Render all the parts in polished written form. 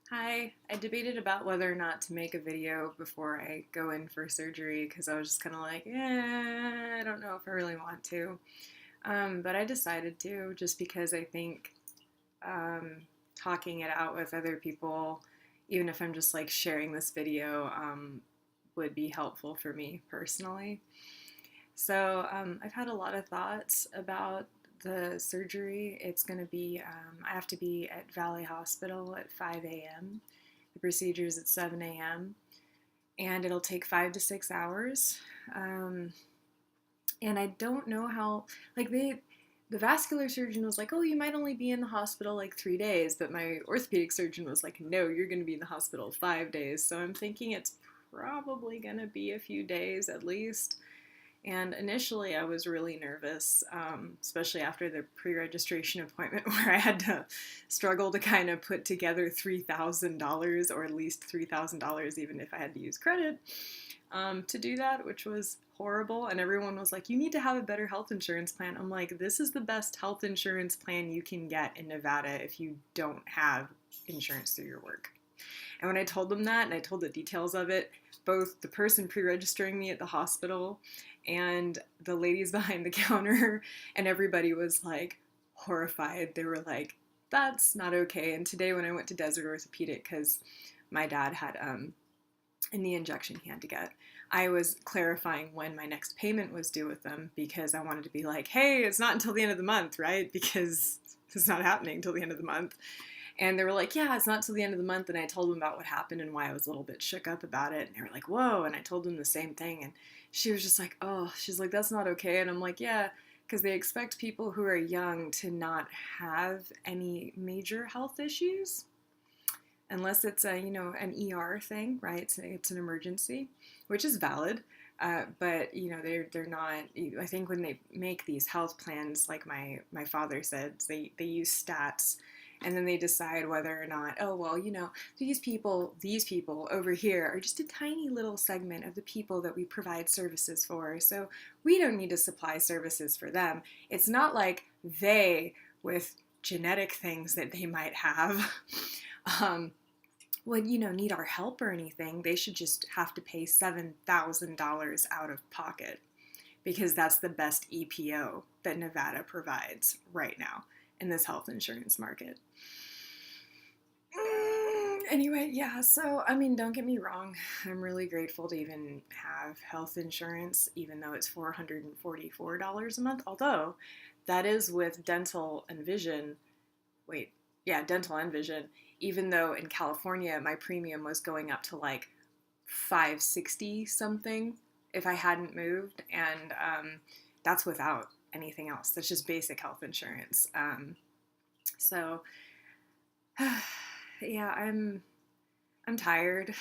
Hi, I debated about whether or not to make a video before I go in for surgery because I was just kind of like, I don't know if I really want to. But I decided to just because I think um, talking it out with other people, even if I'm just like sharing this video, would be helpful for me personally. So I've had a lot of thoughts about the surgery. It's going to be, I have to be at Valley Hospital at 5 a.m. The procedure is at 7 a.m. and it'll take 5 to 6 hours. Um, and I don't know how, like, the vascular surgeon was like, oh, you might only be in the hospital like 3 days. But my orthopedic surgeon was like, no, you're going to be in the hospital 5 days. So I'm thinking it's probably going to be a few days at least. And initially, I was really nervous, especially after the pre registration appointment, where I had to struggle to kind of put together $3,000 or at least $3,000, even if I had to use credit, to do that, which was horrible. And everyone was like, you need to have a better health insurance plan. I'm like, this is the best health insurance plan you can get in Nevada if you don't have insurance through your work. And when I told them that and I told the details of it, both the person pre registering me at the hospital and the ladies behind the counter and everybody was like horrified. They were like, that's not okay. And today, when I went to Desert Orthopedic, because my dad had a knee injection he had to get, I was clarifying when my next payment was due with them because I wanted to be like, hey, it's not until the end of the month, right? Because it's not happening until the end of the month. And they were like, yeah, it's not till the end of the month. And I told them about what happened and why I was a little bit shook up about it. And they were like, whoa. And I told them the same thing. And she was just like, oh, she's like, that's not okay. And I'm like, yeah, because they expect people who are young to not have any major health issues unless it's an ER thing, right? It's an emergency, which is valid. But they're not. I think when they make these health plans, like my father said, they use stats, and then they decide whether or not, oh well, these people over here are just a tiny little segment of the people that we provide services for, so we don't need to supply services for them. It's not like they, with genetic things that they might have, um, would need our help or anything. They should just have to pay $7,000 out of pocket because that's the best EPO that Nevada provides right now in this health insurance market. Anyway, yeah, so I mean, don't get me wrong. I'm really grateful to even have health insurance, even though it's $444 a month. Although that is with dental and vision. Wait, yeah, dental and vision. Even though in California my premium was going up to like 560 something if I hadn't moved, and that's without anything else. That's just basic health insurance. So yeah, I'm tired.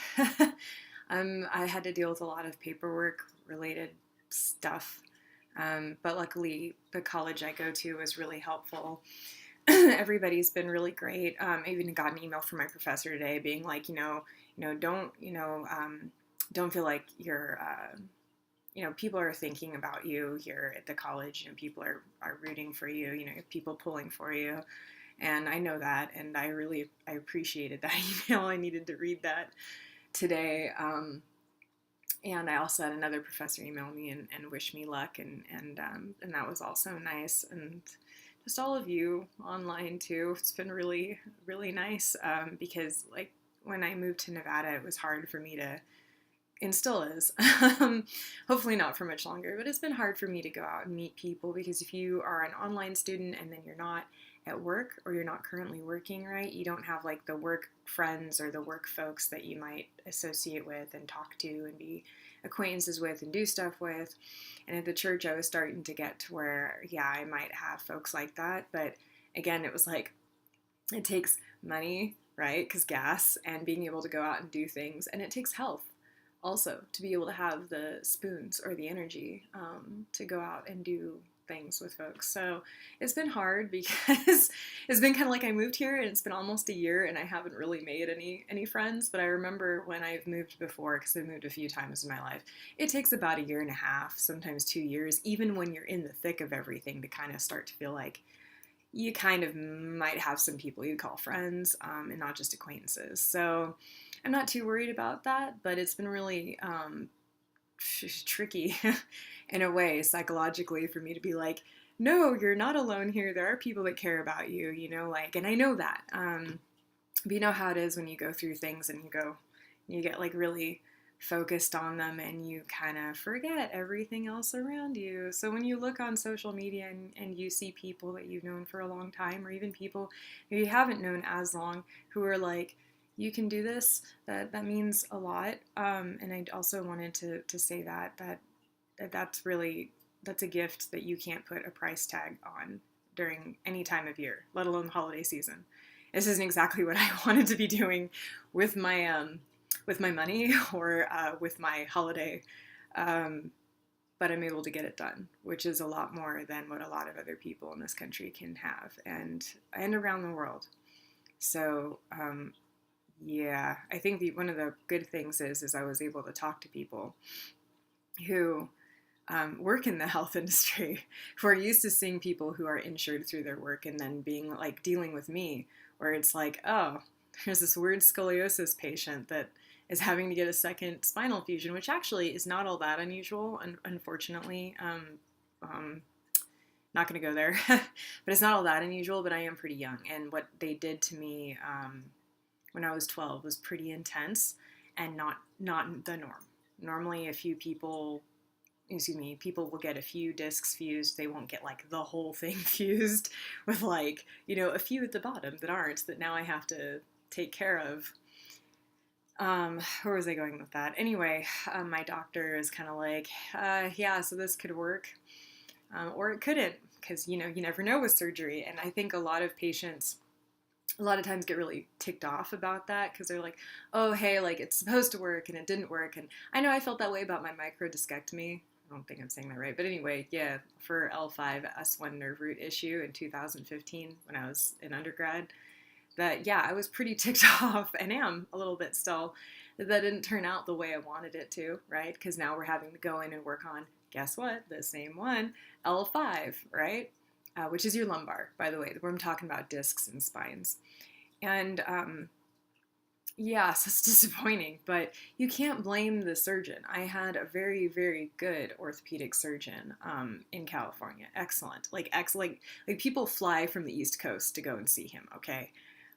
I had to deal with a lot of paperwork related stuff, but luckily the college I go to was really helpful. Everybody's been really great. I even got an email from my professor today, being like, don't feel like you're, people are thinking about you here at the college. People are rooting for you. People pulling for you. And I know that, and I appreciated that email. I needed to read that today. And I also had another professor email me and wish me luck, and that was also nice. And just all of you online too. It's been really, really nice, because like when I moved to Nevada, it was hard for me to, and still is, hopefully not for much longer, but it's been hard for me to go out and meet people because if you are an online student and then you're not at work or you're not currently working, right, you don't have like the work friends or the work folks that you might associate with and talk to and be acquaintances with and do stuff with. And at the church I was starting to get to where, yeah, I might have folks like that, but again, it was like it takes money, right, because gas, and being able to go out and do things, and it takes health also to be able to have the spoons or the energy to go out and do things with folks. So it's been hard because it's been kind of like I moved here and it's been almost a year and I haven't really made any friends. But I remember when I've moved before, because I've moved a few times in my life, it takes about a year and a half, sometimes 2 years, even when you're in the thick of everything, to kind of start to feel like you kind of might have some people you call friends, and not just acquaintances. So I'm not too worried about that, but it's been really tricky in a way psychologically for me to be like, no, you're not alone here. There are people that care about you, like, and I know that. But you know how it is when you go through things and you get like really focused on them and you kind of forget everything else around you. So when you look on social media and you see people that you've known for a long time, or even people who you haven't known as long, who are like, you can do this, that means a lot. And I also wanted to say that's a gift that you can't put a price tag on during any time of year, let alone the holiday season. This isn't exactly what I wanted to be doing with my money or with my holiday, but I'm able to get it done, which is a lot more than what a lot of other people in this country can have, and around the world. So yeah, I think one of the good things is I was able to talk to people who work in the health industry, who are used to seeing people who are insured through their work and then being like dealing with me, where it's like, oh, there's this weird scoliosis patient that is having to get a second spinal fusion, which actually is not all that unusual, unfortunately. Not going to go there, but it's not all that unusual, but I am pretty young. And what they did to me when I was 12 was pretty intense and not the norm. Normally, people will get a few discs fused. They won't get like the whole thing fused with like, a few at the bottom that aren't, that now I have to take care of. Where was I going with that? Anyway, my doctor is kind of like, yeah, so this could work, or it couldn't, because, you never know with surgery. And I think a lot of patients, a lot of times get really ticked off about that, because they're like, oh, hey, like it's supposed to work and it didn't work. And I know I felt that way about my microdiscectomy. I don't think I'm saying that right. But anyway, yeah, for L5-S1 nerve root issue in 2015 when I was in undergrad, that, yeah, I was pretty ticked off, and am a little bit still, that didn't turn out the way I wanted it to, right? Because now we're having to go in and work on, guess what? The same one, L5, right? Which is your lumbar, by the way, where I'm talking about discs and spines. And yeah, so it's disappointing, but you can't blame the surgeon. I had a very, very good orthopedic surgeon in California. Excellent. Like people fly from the East Coast to go and see him, okay?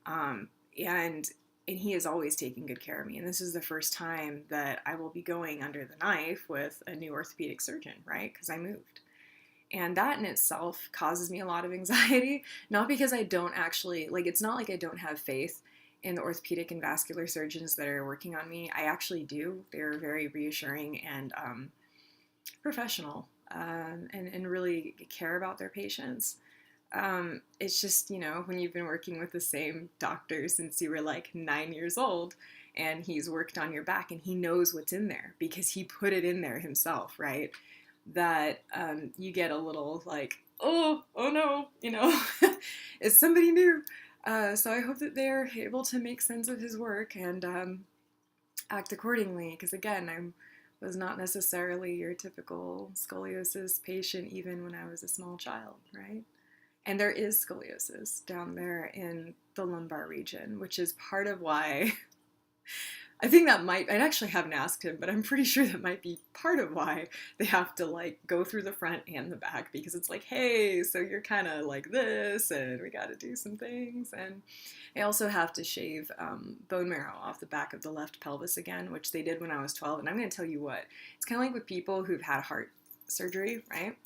And he is always taking good care of me. And this is the first time that I will be going under the knife with a new orthopedic surgeon, right? Because I moved. And that in itself causes me a lot of anxiety, not because I don't actually, like, it's not like I don't have faith in the orthopedic and vascular surgeons that are working on me. I actually do. They're very reassuring and professional, and really care about their patients. It's just, when you've been working with the same doctor since you were like 9 years old, and he's worked on your back and he knows what's in there because he put it in there himself, right? That you get a little like, oh no, it's somebody new. So I hope that they're able to make sense of his work and act accordingly, because again, I was not necessarily your typical scoliosis patient even when I was a small child, right? And there is scoliosis down there in the lumbar region, which is part of why I think I actually haven't asked him, but I'm pretty sure that might be part of why they have to like go through the front and the back, because it's like, hey, so you're kind of like this and we got to do some things. And I also have to shave bone marrow off the back of the left pelvis again, which they did when I was 12. And I'm going to tell you what, it's kind of like with people who've had heart surgery, right?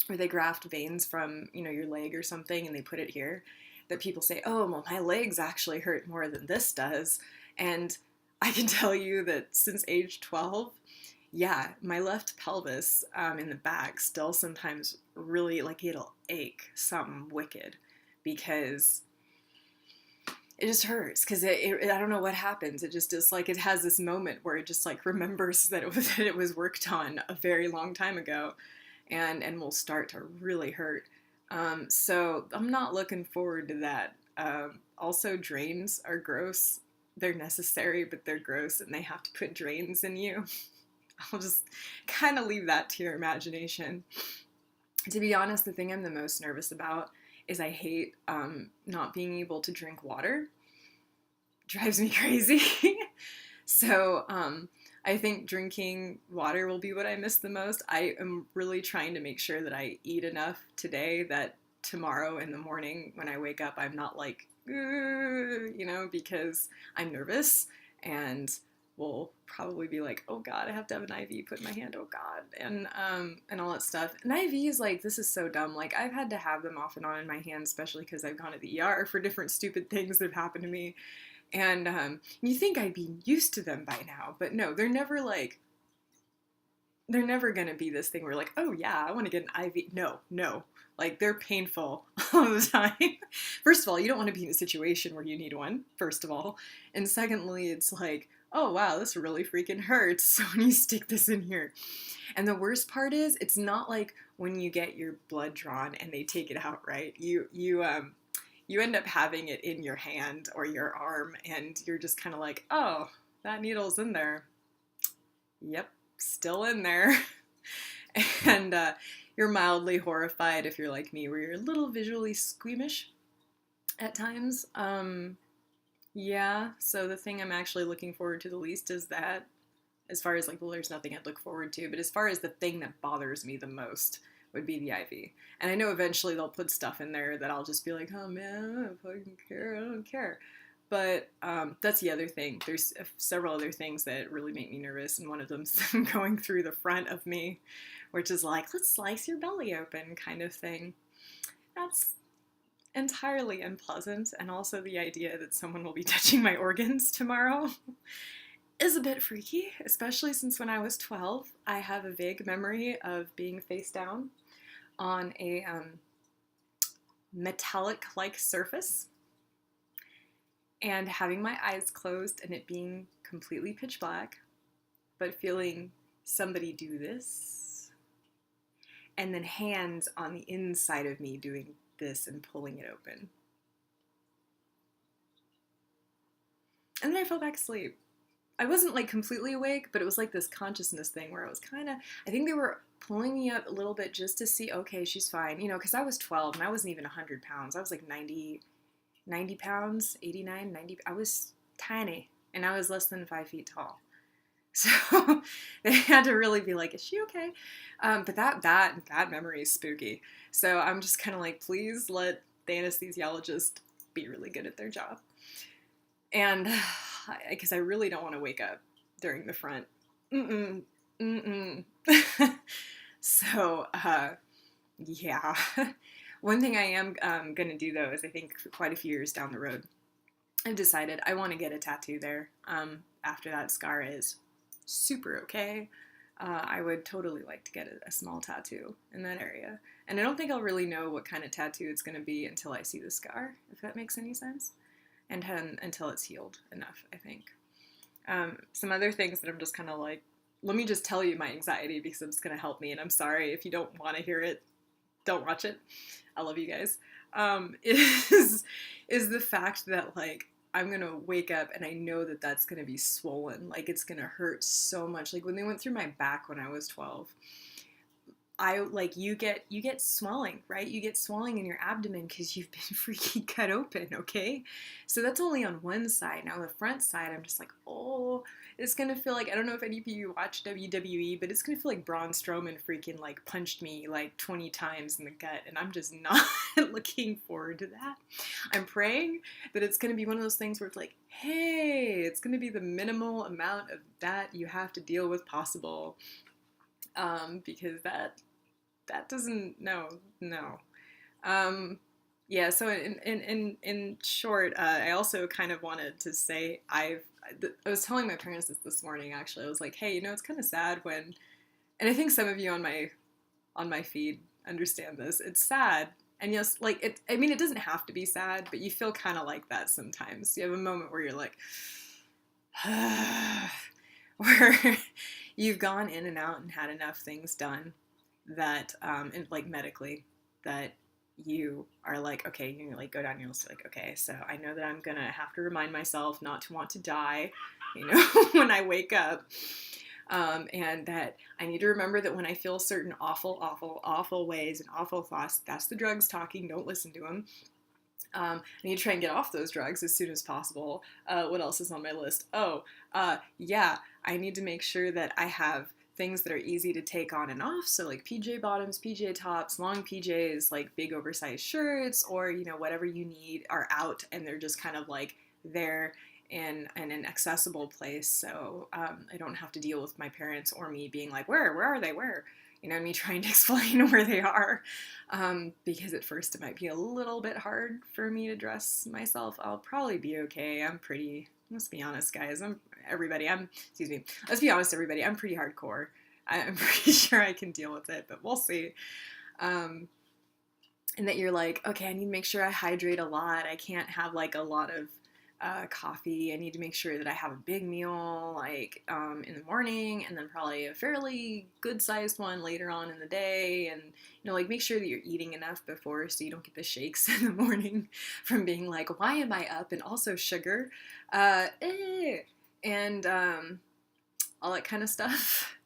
Where they graft veins from, your leg or something and they put it here, that people say, oh, well, my legs actually hurt more than this does. And I can tell you that since age 12, yeah, my left pelvis in the back still sometimes really, like, it'll ache something wicked, because it just hurts, because I don't know what happens. It just is like, it has this moment where it just like remembers that it was worked on a very long time ago, and will start to really hurt. So I'm not looking forward to that. Also, drains are gross. They're necessary, but they're gross, and they have to put drains in you. I'll just kind of leave that to your imagination. To be honest, the thing I'm the most nervous about is I hate not being able to drink water. Drives me crazy. So I think drinking water will be what I miss the most. I am really trying to make sure that I eat enough today that tomorrow in the morning when I wake up, I'm not like, because I'm nervous and will probably be like, oh God, I have to have an IV put in my hand, oh God, and all that stuff. And IVs, like, this is so dumb. Like, I've had to have them off and on in my hand, especially because I've gone to the ER for different stupid things that have happened to me. And you think I'd be used to them by now, but no, they're never going to be this thing where like, oh yeah, I want to get an IV. No. Like, they're painful all the time. First of all, you don't want to be in a situation where you need one, first of all. And secondly, it's like, oh wow, this really freaking hurts. So when you stick this in here. And the worst part is, it's not like when you get your blood drawn and they take it out, right? You end up having it in your hand or your arm, and you're just kind of like, oh, that needle's in there. Yep, still in there. And you're mildly horrified if you're like me, where you're a little visually squeamish at times. Yeah, so the thing I'm actually looking forward to the least is that, as far as like, well, there's nothing I'd look forward to, but as far as the thing that bothers me the most would be the IV. And I know eventually they'll put stuff in there that I'll just be like, oh man, I don't fucking care, I don't care. But that's the other thing. There's several other things that really make me nervous, and one of them's them going through the front of me, which is like, let's slice your belly open kind of thing. That's entirely unpleasant, and also the idea that someone will be touching my organs tomorrow is a bit freaky, especially since when I was 12, I have a vague memory of being face down on a metallic-like surface and having my eyes closed and it being completely pitch black, but feeling somebody do this, and then hands on the inside of me doing this and pulling it open. And then I fell back asleep. I wasn't like completely awake, but it was like this consciousness thing where I was kind of, I think they were pulling me up a little bit just to see, okay, she's fine. Because I was 12 and I wasn't even 100 pounds. I was like 90 pounds, 89, 90. I was tiny and I was less than 5 feet tall. So they had to really be like, is she okay? But that memory is spooky. So I'm just kind of like, please let the anesthesiologist be really good at their job. And because I really don't want to wake up during the front. So, yeah. One thing I am going to do, though, is I think quite a few years down the road, I've decided I want to get a tattoo there after that scar is super okay. I would totally like to get a small tattoo in that area. And I don't think I'll really know what kind of tattoo it's going to be until I see the scar, if that makes any sense. And until it's healed enough, I think. Some other things that I'm just kind of like, let me just tell you my anxiety because it's going to help me. And I'm sorry if you don't want to hear it, don't watch it. I love you guys. Is the fact that like I'm going to wake up and I know that that's going to be swollen. Like it's going to hurt so much. Like when they went through my back when I was 12, you get swelling, right? You get swelling in your abdomen because you've been freaking cut open, okay? So that's only on one side. Now the front side, I'm just like, oh, it's gonna feel like, I don't know if any of you watch WWE, but it's gonna feel like Braun Strowman freaking like punched me like 20 times in the gut, and I'm just not looking forward to that. I'm praying that it's gonna be one of those things where it's like, hey, it's gonna be the minimal amount of that you have to deal with possible, because that doesn't, no. Yeah, so in short, I also kind of wanted to say, I was telling my parents this morning, actually. I was like, hey, it's kind of sad when, and I think some of you on my feed understand this, it's sad, and yes, like, it doesn't have to be sad, but you feel kind of like that sometimes. You have a moment where you're like, where you've gone in and out and had enough things done that, and like medically, that you are like, okay, you like go down your list, like, okay, so I know that I'm gonna have to remind myself not to want to die, when I wake up. and that I need to remember that when I feel certain awful, awful, awful ways and awful thoughts, that's the drugs talking. Don't listen to them. I need to try and get off those drugs as soon as possible. What else is on my list? Yeah, I need to make sure that I have things that are easy to take on and off. So like PJ bottoms, PJ tops, long PJs, like big oversized shirts, or, you know, whatever you need are out and they're just kind of like there in an accessible place. So I don't have to deal with my parents or me being like, where are they? Where? You know, me trying to explain where they are, because at first it might be a little bit hard for me to dress myself. I'll probably be okay. Let's be honest, guys. Let's be honest, everybody. I'm pretty hardcore. I'm pretty sure I can deal with it, but we'll see. And that you're like, okay, I need to make sure I hydrate a lot. I can't have like a lot of coffee. I need to make sure that I have a big meal like in the morning, and then probably a fairly good sized one later on in the day, and you know, like make sure that you're eating enough before so you don't get the shakes in the morning from being like, why am I up, and also sugar, and all that kind of stuff.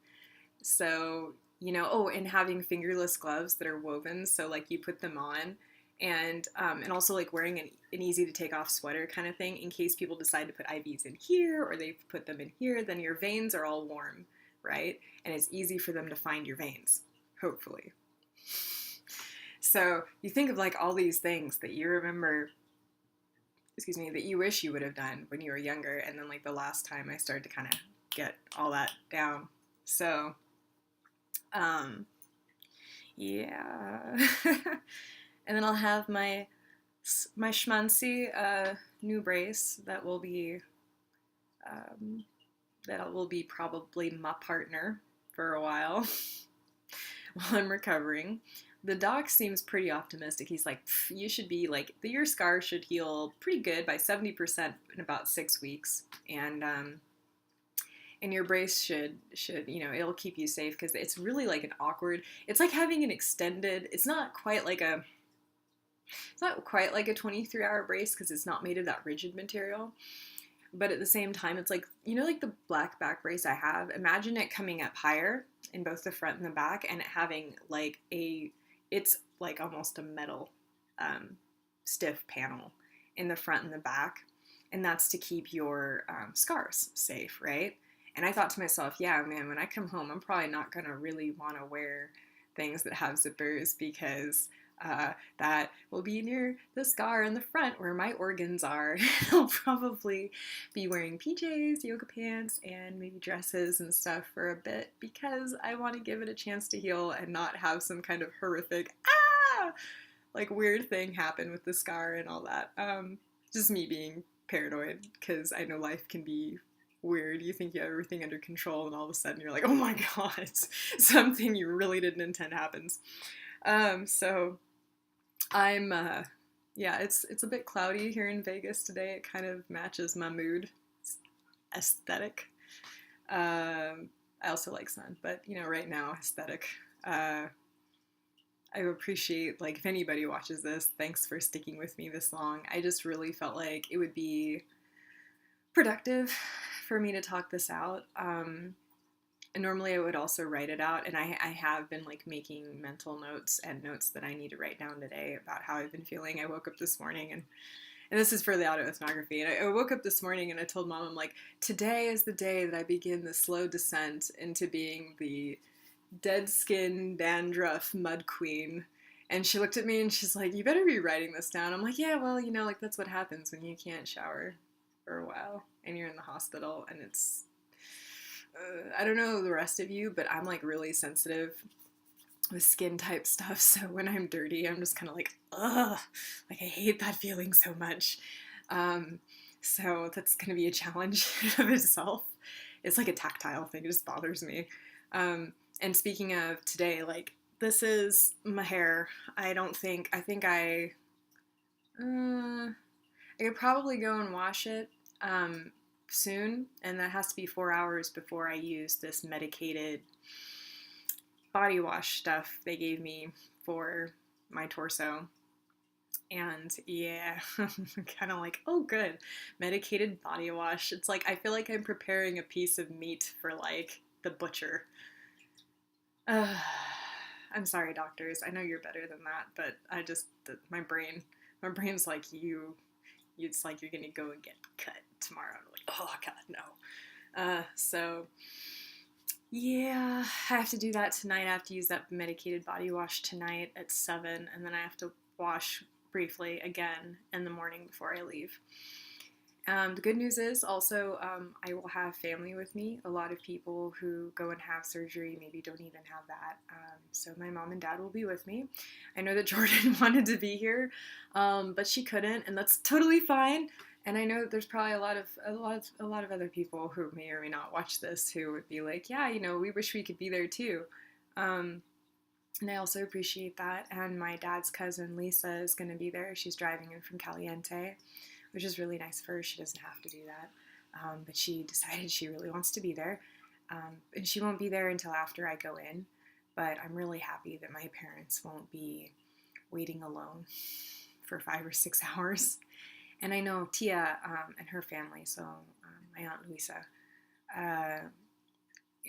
So, you know, and having fingerless gloves that are woven, so like you put them on, and also like wearing an easy to take off sweater kind of thing in case people decide to put IVs in here or they put them in here, then your veins are all warm, right? And it's easy for them to find your veins, hopefully. So you think of like all these things that you remember, that you wish you would have done when you were younger, and then like the last time I started to kind of get all that down. So, yeah. And then I'll have my schmancy new brace that will be probably my partner for a while while I'm recovering. The doc seems pretty optimistic. He's like, you should be like, your scar should heal pretty good by 70% in about 6 weeks, and your brace should, you know, it'll keep you safe, because it's really like it's like having an extended, it's not quite like a 23-hour brace because it's not made of that rigid material. But at the same time, it's like, you know, like the black back brace I have, imagine it coming up higher in both the front and the back, and it having like it's like almost a metal stiff panel in the front and the back. And that's to keep your scars safe, right? And I thought to myself, yeah, man, when I come home, I'm probably not going to really want to wear things that have zippers, because that will be near the scar in the front where my organs are. I'll probably be wearing PJs, yoga pants, and maybe dresses and stuff for a bit, because I want to give it a chance to heal and not have some kind of horrific, like weird thing happen with the scar and all that. Just me being paranoid, because I know life can be weird. You think you have everything under control, and all of a sudden you're like, oh my god, something you really didn't intend happens. So I'm, yeah, it's a bit cloudy here in Vegas today. It kind of matches my mood aesthetic. I also like sun, but you know, right now, aesthetic. I appreciate, like, if anybody watches this, thanks for sticking with me this long. I just really felt like it would be productive for me to talk this out. And normally I would also write it out, and I have been like making mental notes and notes that I need to write down today about how I've been feeling. I woke up this morning, and this is for the autoethnography, and I woke up this morning and I told Mom, I'm like, today is the day that I begin the slow descent into being the dead skin, dandruff, mud queen. And she looked at me and she's like, you better be writing this down. I'm like, yeah, well, you know, like that's what happens when you can't shower for a while and you're in the hospital, and it's, I don't know the rest of you, but I'm like really sensitive with skin type stuff. So when I'm dirty, I'm just kind of like, ugh, like I hate that feeling so much. So that's going to be a challenge of itself. It's like a tactile thing. It just bothers me. And speaking of today, like this is my hair. I think I could probably go and wash it soon, and that has to be 4 hours before I use this medicated body wash stuff they gave me for my torso. And yeah, kind of like, oh good, medicated body wash. It's like I feel like I'm preparing a piece of meat for like the butcher. Uh, I'm sorry, doctors. I know you're better than that, but my brain's like it's like you're gonna go and get cut tomorrow. I'm like, oh God, no. So yeah, I have to do that tonight. I have to use that medicated body wash tonight at 7, and then I have to wash briefly again in the morning before I leave. The good news is also I will have family with me. A lot of people who go and have surgery maybe don't even have that. So my mom and dad will be with me. I know that Jordan wanted to be here, but she couldn't, and that's totally fine. And I know that there's probably a lot of other people who may or may not watch this who would be like, yeah, we wish we could be there too. And I also appreciate that. And my dad's cousin Lisa is going to be there. She's driving in from Caliente, which is really nice for her. She doesn't have to do that. But she decided she really wants to be there. And she won't be there until after I go in. But I'm really happy that my parents won't be waiting alone for 5 or 6 hours. And I know Tia and her family, so my Aunt Luisa,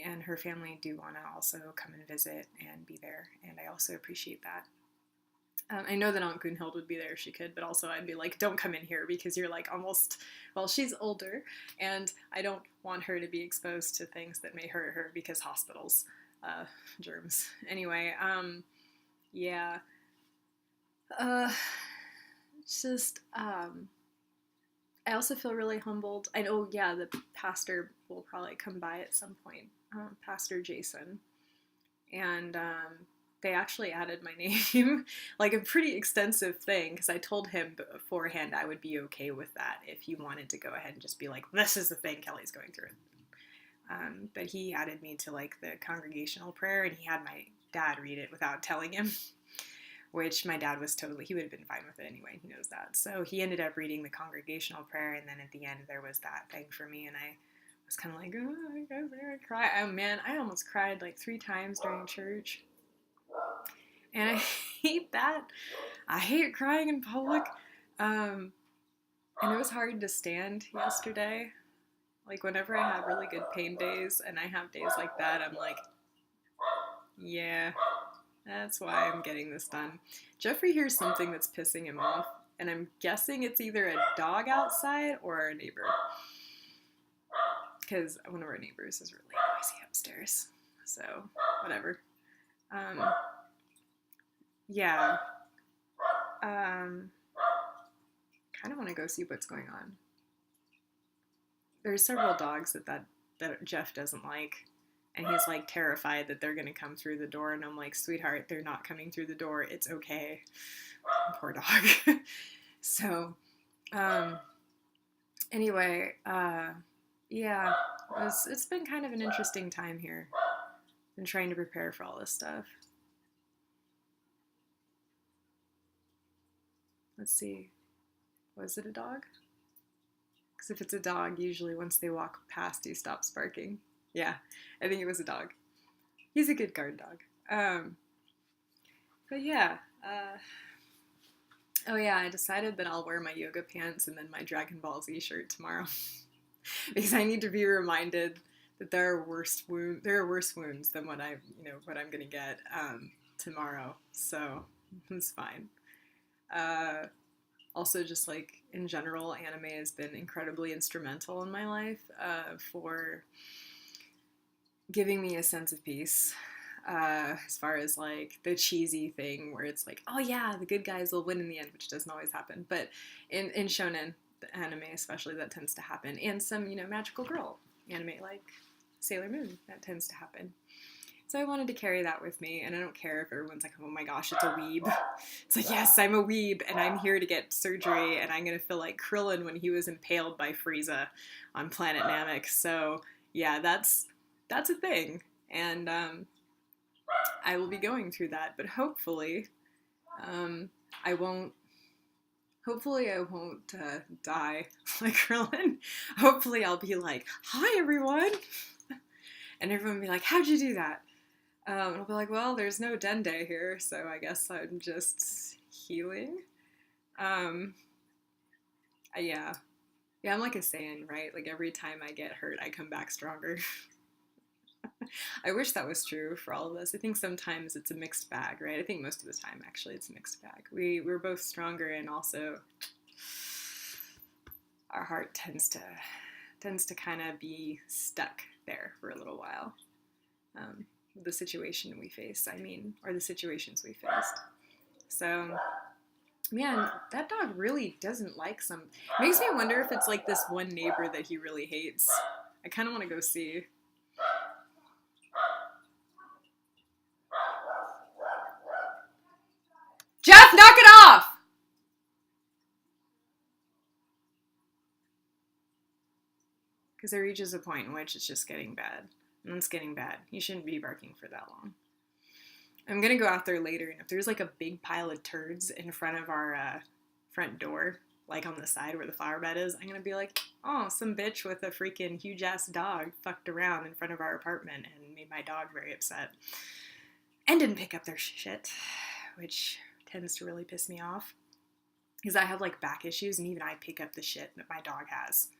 and her family do want to also come and visit and be there. And I also appreciate that. I know that Aunt Gunhild would be there if she could, but also I'd be like, don't come in here because you're like she's older, and I don't want her to be exposed to things that may hurt her because hospitals, germs. Anyway, yeah. I also feel really humbled. I know, yeah, the pastor will probably come by at some point, Pastor Jason, and they actually added my name, like a pretty extensive thing, because I told him beforehand I would be okay with that if he wanted to go ahead and just be like, this is the thing Kelly's going through. But he added me to like the congregational prayer, and he had my dad read it without telling him, which my dad he would have been fine with it anyway, he knows that. So he ended up reading the congregational prayer, and then at the end there was that thing for me, and I was kind of like, oh, I guess I'm gonna cry. Oh man, I almost cried like 3 times during church. And I hate that. I hate crying in public. And it was hard to stand yesterday. Like whenever I have really good pain days and I have days like that, I'm like, yeah, that's why I'm getting this done. Jeffrey hears something that's pissing him off, and I'm guessing it's either a dog outside or a neighbor. Because one of our neighbors is really noisy upstairs. So, whatever. Yeah. Kind of want to go see what's going on. There's several dogs that Jeff doesn't like, and he's like terrified that they're gonna come through the door, and I'm like, sweetheart, they're not coming through the door. It's okay. Poor dog. So, anyway, yeah, it's been kind of an interesting time here. Been trying to prepare for all this stuff. Let's see. Was it a dog? Because if it's a dog, usually once they walk past, he stops barking. Yeah, I think it was a dog. He's a good guard dog. But yeah. Oh yeah, I decided that I'll wear my yoga pants and then my Dragon Ball Z shirt tomorrow. Because I need to be reminded that there are worse wounds than what I'm gonna get tomorrow. So it's fine. Also, just like in general, anime has been incredibly instrumental in my life for giving me a sense of peace. As far as like the cheesy thing where it's like, oh yeah, the good guys will win in the end, which doesn't always happen. But in shonen, the anime especially, that tends to happen. And some, magical girl anime like Sailor Moon, that tends to happen. So I wanted to carry that with me, and I don't care if everyone's like, oh my gosh, it's a weeb. It's like, yes, I'm a weeb, and I'm here to get surgery, and I'm going to feel like Krillin when he was impaled by Frieza on Planet Namek. So, yeah, that's a thing, and I will be going through that, but hopefully I won't die like Krillin. Hopefully I'll be like, hi, everyone, and everyone will be like, how'd you do that? And I'll be like, well, there's no Dende here, so I guess I'm just healing. Yeah, I'm like a Saiyan, right? Like every time I get hurt, I come back stronger. I wish that was true for all of us. I think sometimes it's a mixed bag, right? I think most of the time, actually, it's a mixed bag. We're both stronger, and also our heart tends to kind of be stuck there for a little while. The situation we face, I mean, or the situations we faced. So, man, that dog really doesn't like some. Makes me wonder if it's like this one neighbor that he really hates. I kind of want to go see. Jeff, knock it off! Because there reaches a point in which it's just getting bad. And it's getting bad. You shouldn't be barking for that long. I'm going to go out there later, and if there's like a big pile of turds in front of our front door, like on the side where the flower bed is, I'm going to be like, oh, some bitch with a freaking huge-ass dog fucked around in front of our apartment and made my dog very upset. And didn't pick up their shit, which tends to really piss me off. Because I have like back issues, and even I pick up the shit that my dog has.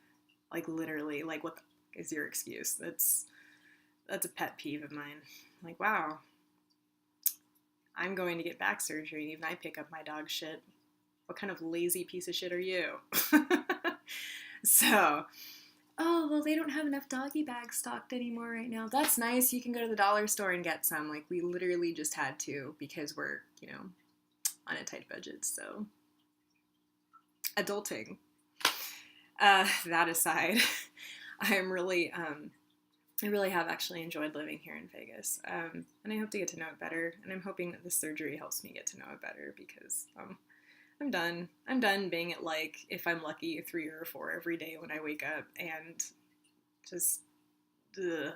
Like literally, like what the fuck is your excuse? That's a pet peeve of mine. Like, wow, I'm going to get back surgery, and even I pick up my dog's shit. What kind of lazy piece of shit are you? So, oh, well, they don't have enough doggy bags stocked anymore right now. That's nice. You can go to the dollar store and get some. Like, we literally just had to because we're, on a tight budget. So, adulting. That aside, I really have actually enjoyed living here in Vegas, and I hope to get to know it better, and I'm hoping that this surgery helps me get to know it better, because I'm done. I'm done being at, like, if I'm lucky, 3 or 4 every day when I wake up, and just, ugh.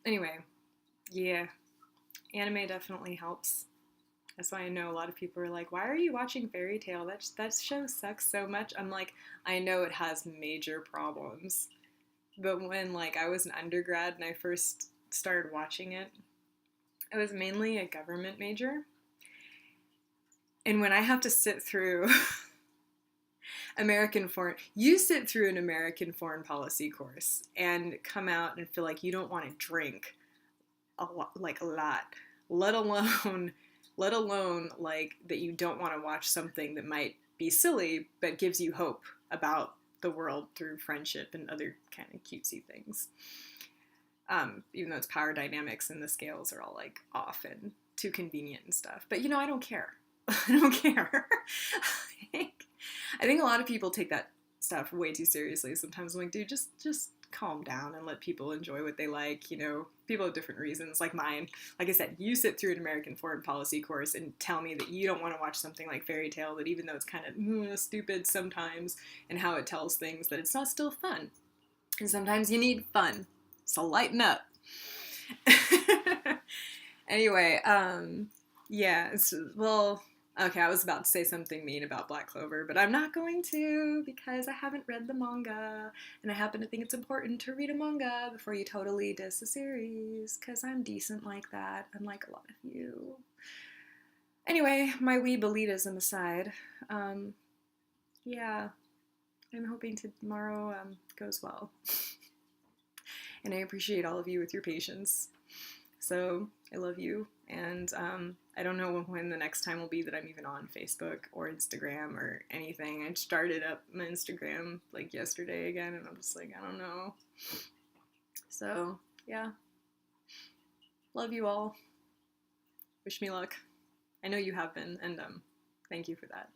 Anyway, yeah, anime definitely helps. That's why I know a lot of people are like, why are you watching Fairy Tail? That show sucks so much. I'm like, I know it has major problems. But when, like, I was an undergrad and I first started watching it, I was mainly a government major. And when I have to sit through you sit through an American foreign policy course and come out and feel like you don't want to drink a lot, let alone like that you don't want to watch something that might be silly but gives you hope about the world through friendship and other kind of cutesy things. Even though it's power dynamics and the scales are all like off and too convenient and stuff. But I don't care. I don't care. I think a lot of people take that stuff way too seriously. Sometimes I'm like, dude, just calm down and let people enjoy what they like. People have different reasons, like mine. Like I said, you sit through an American foreign policy course and tell me that you don't want to watch something like Fairy Tail, that even though it's kind of stupid sometimes and how it tells things, that it's not still fun. And sometimes you need fun. So lighten up. Anyway, yeah, okay, I was about to say something mean about Black Clover, but I'm not going to, because I haven't read the manga, and I happen to think it's important to read a manga before you totally diss a series, because I'm decent like that, unlike a lot of you. Anyway, my weeb elitism aside, yeah, I'm hoping tomorrow goes well. And I appreciate all of you with your patience. So, I love you, and I don't know when the next time will be that I'm even on Facebook or Instagram or anything. I started up my Instagram, like, yesterday again, and I'm just like, I don't know. So, yeah. Love you all. Wish me luck. I know you have been, and thank you for that.